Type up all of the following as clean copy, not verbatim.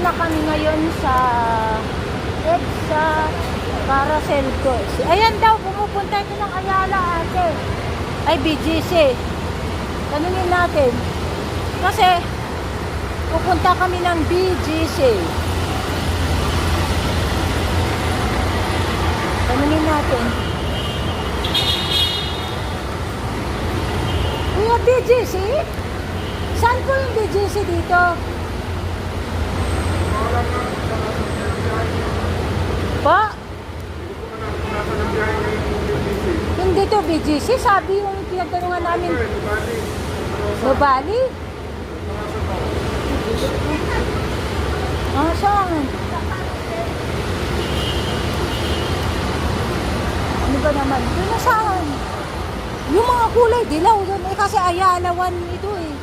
na kami ngayon sa EDSA Carousel Tours. Ayan daw, pumupunta ito ng Ayala ate. Ay, BGC. Tanungin natin. Kasi, pupunta kami ng BGC. Tanungin natin. Kuya, BGC? Saan po yung BGC dito? Pa? Hindi to BGC. Sabi yung pinagtanungan namin. Nubali? Ah, saan? Ano ba naman? Doon na saan? Yung mga kulay dilaw doon. Eh kasi Ayala 1 ito eh.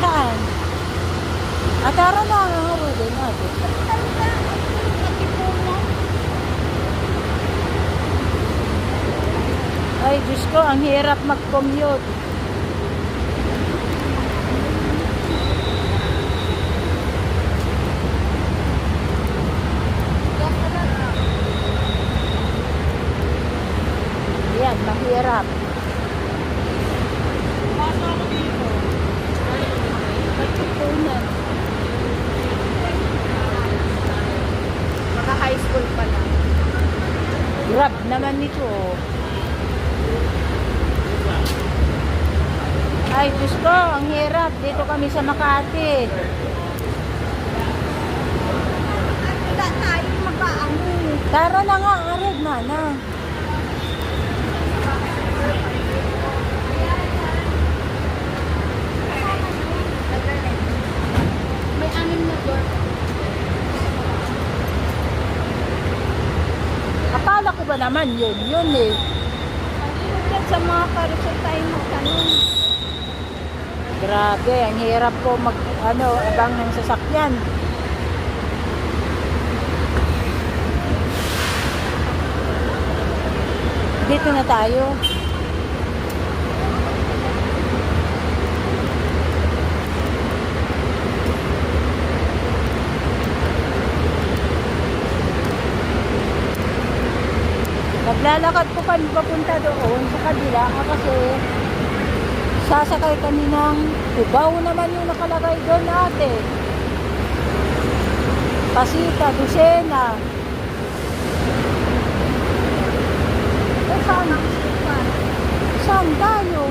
Saan? Atara na ang hawalin natin. Ay, Diyos ko, ang hirap mag-commute. Yan, mahirap. High school pa lang. Grab naman nito. Ay, Diyos ko, ang hirap. Dito kami sa Makati. Wala tayo makaano. Tara na nga, arid na na. May 6 na door. Akala ko ba naman yun eh. Sa mga carousel tayo magtanong. Grabe, ang hirap po abang ng sasakyan. Dito na tayo. Naglalakad po kami papunta doon sa kabila kasi sasakay kami ng Cubao naman yung nakalagay doon ate. Pasita, Lucena. Eh, saan tayo?